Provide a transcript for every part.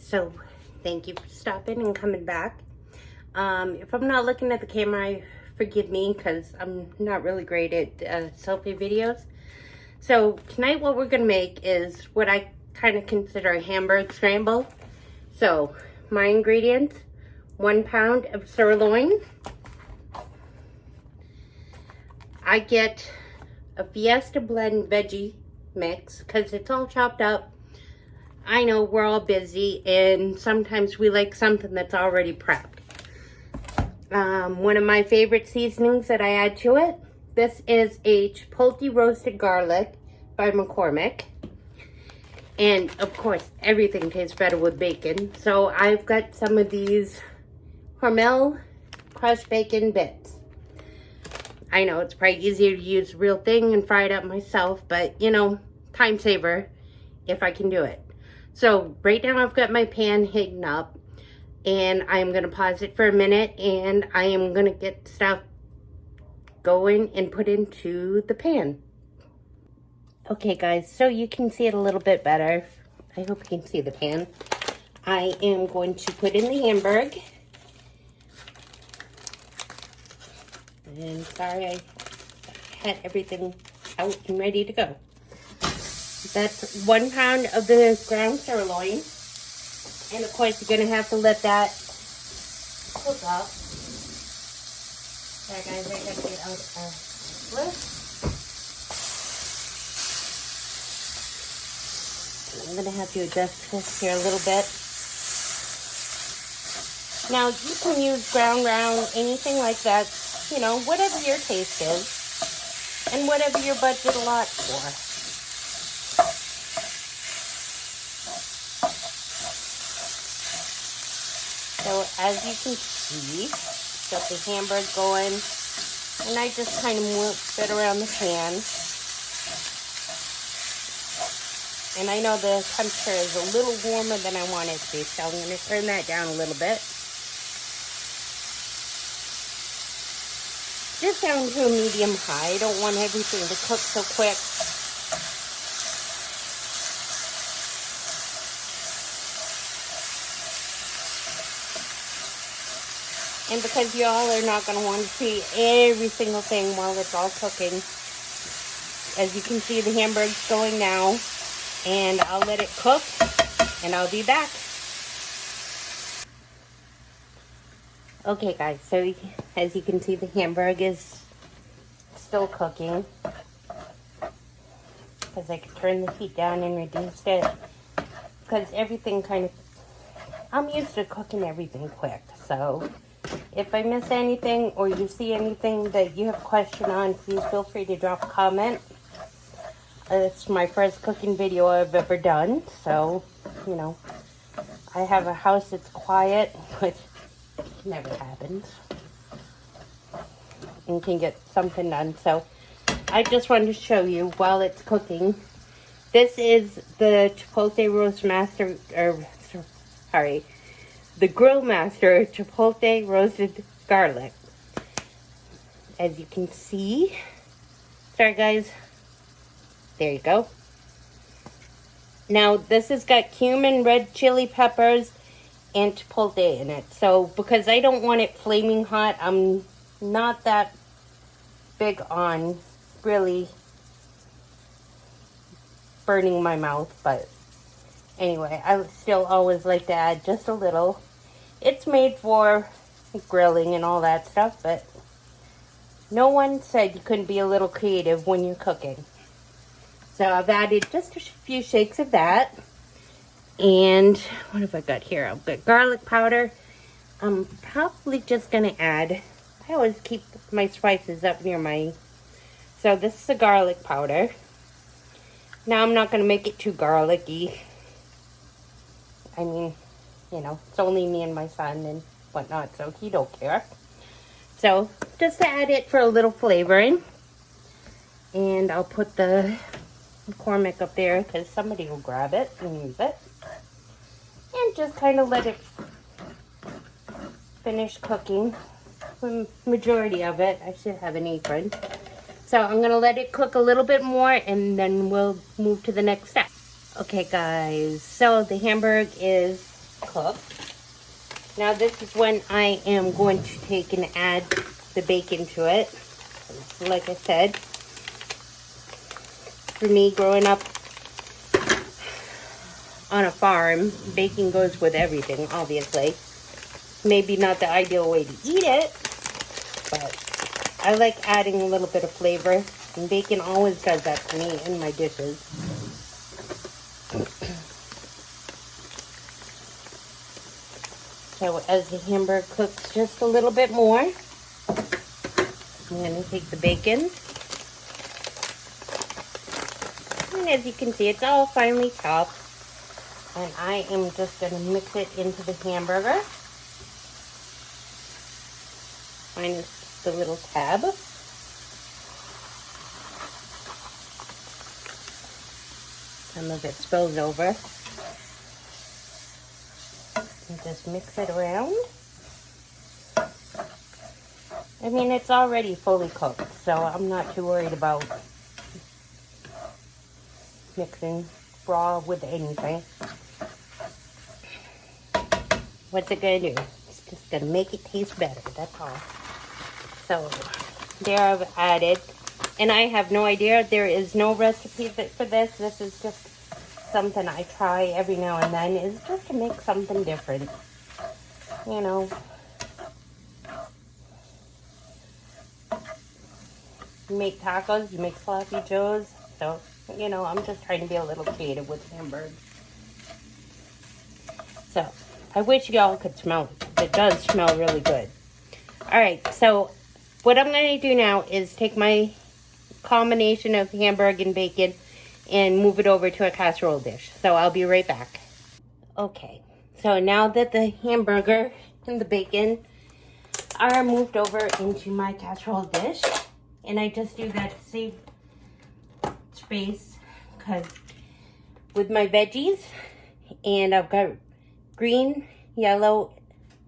So thank you for stopping and coming back. If I'm not looking at the camera, forgive me because I'm not really great at selfie videos. So tonight what we're gonna make is what I kind of consider a Hamburger scramble. So my ingredients: 1 pound of sirloin. I get a Fiesta blend veggie mix because it's all chopped up. I know we're all busy and sometimes we like something that's already prepped. One of my favorite seasonings that I add to it, this is a chipotle roasted garlic by McCormick. And of course, everything tastes better with bacon. So I've got some of these Hormel crushed bacon bits. I know it's probably easier to use real thing and fry it up myself, but you know, time saver if I can do it. So right now I've got my pan heating up and I'm gonna pause it for a minute and I am gonna get stuff going and put into the pan. Okay guys, so you can see it a little bit better. I hope you can see the pan. I am going to put in the Hamburger. And sorry, I had everything out and ready to go. That's 1 pound of the ground sirloin. And of course, you're going to have to let that cook up. Sorry guys, I got to get out a split. I'm going to have to adjust this here a little bit. Now, you can use ground round, anything like that. You know, whatever your taste is, and whatever your budget allots for. So as you can see, got the Hamburger going, and I just kind of move it around the pan. And I know the temperature is a little warmer than I want it to be, so I'm going to turn that down a little bit. Just down to a medium high. I don't want everything to cook so quick. And because y'all are not going to want to see every single thing while it's all cooking. As you can see, the Hamburger's going now. And I'll let it cook and I'll be back. Okay guys, so as you can see, the Hamburger is still cooking. Because I could turn the heat down and reduce it. Because everything kind of, I'm used to cooking everything quick. So if I miss anything or you see anything that you have a question on, please feel free to drop a comment. It's my first cooking video I've ever done. So, you know, I have a house that's quiet, which never happens, and can get something done. So I just wanted to show you while it's cooking. This is the Chipotle Roast Master, the Grill Master Chipotle Roasted Garlic. As you can see, sorry guys, there you go. Now this has got cumin, red chili peppers, and chipotle in it. So because I don't want it flaming hot, I'm not that big on really burning my mouth, but anyway, I still always like to add just a little. It's made for grilling and all that stuff, but no one said you couldn't be a little creative when you're cooking. So I've added just a few shakes of that. And what have I got here? I've got garlic powder. I'm probably just going to add, I always keep my spices up near my, so this is the garlic powder. Now I'm not going to make it too garlicky. I mean, you know, it's only me and my son and whatnot, so he don't care. So just to add it for a little flavoring. And I'll put the McCormick up there because somebody will grab it and use it. And just kind of let it finish cooking. The majority of it. I should have an apron. So I'm going to let it cook a little bit more and then we'll move to the next step. Okay guys, so the Hamburger is cook. Now this is when I am going to take and add the bacon to it. Like I said, for me growing up on a farm, bacon goes with everything, obviously. Maybe not the ideal way to eat it, but I like adding a little bit of flavor, and bacon always does that to me in my dishes. So as the hamburger cooks just a little bit more, I'm going to take the bacon. And as you can see, it's all finely chopped. And I am just going to mix it into the hamburger. Minus the little tab. Some of it spills over. And just mix it around. I mean, it's already fully cooked, so I'm not too worried about mixing raw with anything. What's it gonna do? It's just gonna make it taste better, that's all. So, there I've added, and I have no idea, there is no recipe for this. This is just something I try every now and then, is just to make something different. You know. You make tacos, you make sloppy joes, so, you know, I'm just trying to be a little creative with hamburgers. So, I wish y'all could smell it. It does smell really good. Alright, so what I'm going to do now is take my combination of hamburger and bacon and move it over to a casserole dish. So I'll be right back. Okay, so now that the hamburger and the bacon are moved over into my casserole dish, and I just do that to save space, because with my veggies, and I've got green, yellow,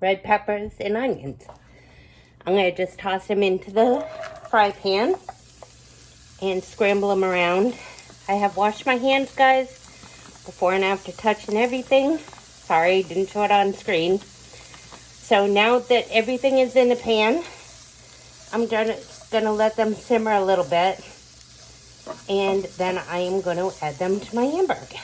red peppers, and onions. I'm going to just toss them into the fry pan and scramble them around. I have washed my hands, guys, before and after touching everything. Sorry, didn't show it on screen. So now that everything is in the pan, I'm gonna let them simmer a little bit, and then I am going to add them to my hamburger.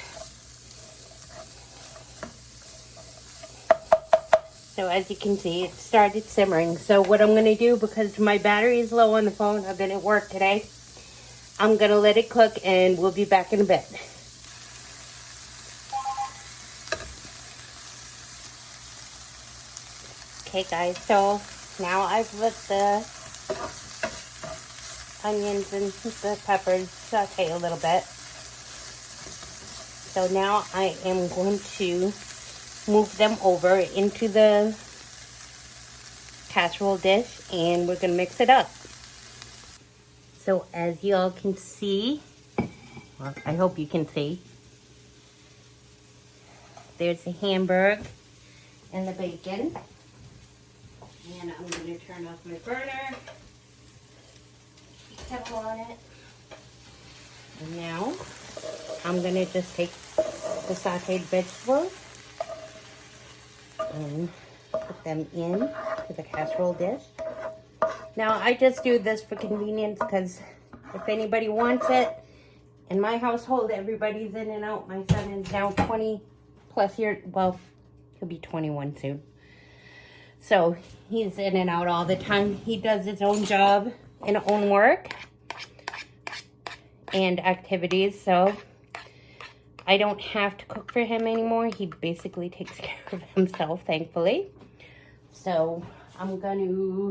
So as you can see, it started simmering. So what I'm going to do, because my battery is low on the phone, I've been at work today, I'm going to let it cook, and we'll be back in a bit. Okay guys, so now I've let the onions and the peppers saute a little bit. So now I am going to move them over into the casserole dish, and we're going to mix it up. So as y'all can see, well, I hope you can see, there's the hamburger and the bacon. And I'm going to turn off my burner, kettle on it. And now I'm going to just take the sauteed vegetables and put them in to the casserole dish. Now I just do this for convenience, because if anybody wants it, in my household everybody's in and out. My son is now 20 plus years, well, he'll be 21 soon. So he's in and out all the time. He does his own job and own work and activities, so I don't have to cook for him anymore. He basically takes care of himself, thankfully. So I'm going to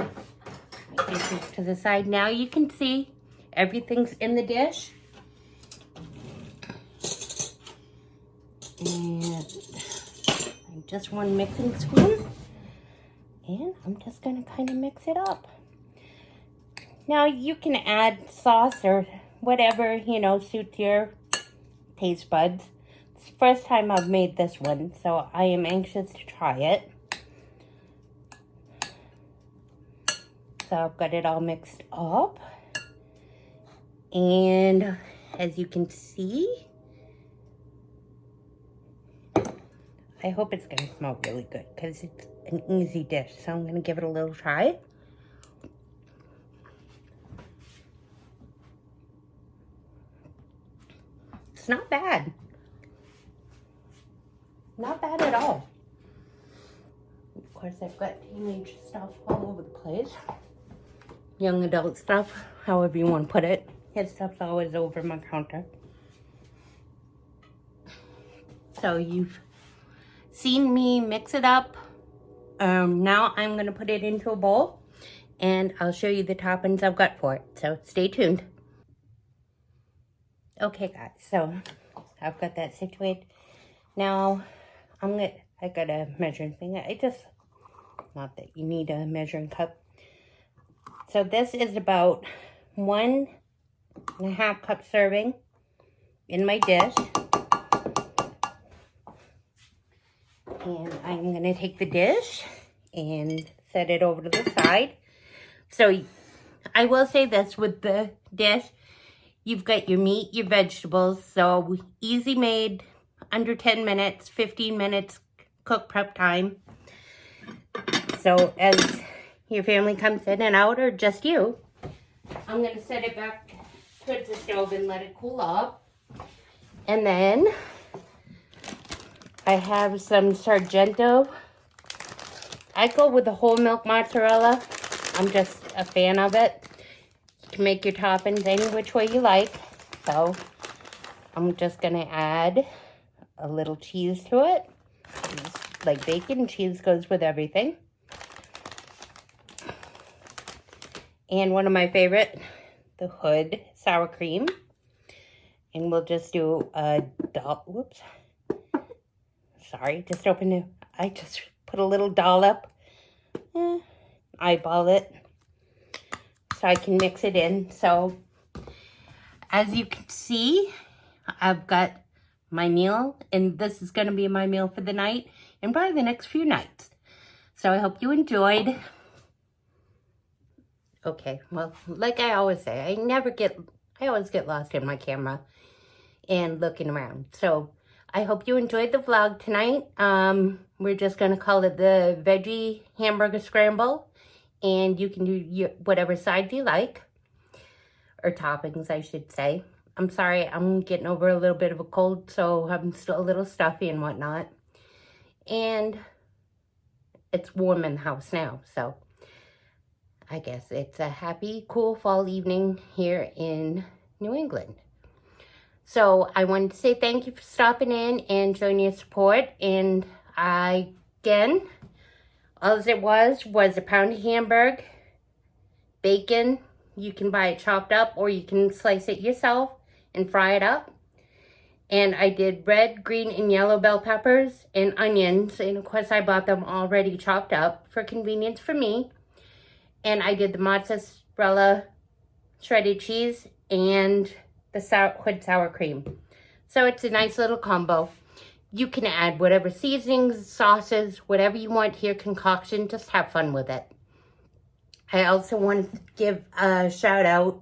make this to the side. Now you can see everything's in the dish. And just one mixing spoon. And I'm just going to kind of mix it up. Now you can add sauce or whatever, you know, suits your taste buds. It's the first time I've made this one, so I am anxious to try it. So I've got it all mixed up. And as you can see, I hope it's gonna smell really good because it's an easy dish. So I'm gonna give it a little try. It's not bad. Not bad at all. Of course, I've got teenage stuff all over the place. Young adult stuff, however you want to put it. His stuff's always over my counter. So you've seen me mix it up. Now I'm going to put it into a bowl. And I'll show you the toppings I've got for it. So stay tuned. Okay, guys. So I've got that situated. Now I got a measuring thing. Not that you need a measuring cup. So this is about 1.5 cup serving in my dish. And I'm going to take the dish and set it over to the side. So I will say this with the dish. You've got your meat, your vegetables. So easy made, under 10 minutes, 15 minutes cook prep time. So as your family comes in and out, or just you, I'm going to set it back towards the stove and let it cool off. And then I have some Sargento. I go with the whole milk mozzarella. I'm just a fan of it. You can make your toppings any which way you like. So I'm just going to add a little cheese to it. Like bacon, cheese goes with everything. And one of my favorite, the Hood sour cream. And we'll just do a whoops. Sorry, just opened it. I just put a little dollop. Eyeball it. So I can mix it in. So as you can see, I've got my meal. And this is going to be my meal for the night. And probably the next few nights. So I hope you enjoyed. Okay, well, like I always say, I always get lost in my camera and looking around. So I hope you enjoyed the vlog tonight. We're just going to call it the Veggie Hamburger Scramble. And you can do whatever side you like. Or toppings, I should say. I'm sorry, I'm getting over a little bit of a cold, so I'm still a little stuffy and whatnot. And it's warm in the house now, so I guess it's a happy, cool fall evening here in New England. So I wanted to say thank you for stopping in and showing your support. And again, all it was a pound of Hamburg, bacon. You can buy it chopped up or you can slice it yourself and fry it up. And I did red, green, and yellow bell peppers and onions. And of course, I bought them already chopped up for convenience for me. And I did the mozzarella shredded cheese and the Hood sour cream. So it's a nice little combo. You can add whatever seasonings, sauces, whatever you want to your concoction. Just have fun with it. I also want to give a shout out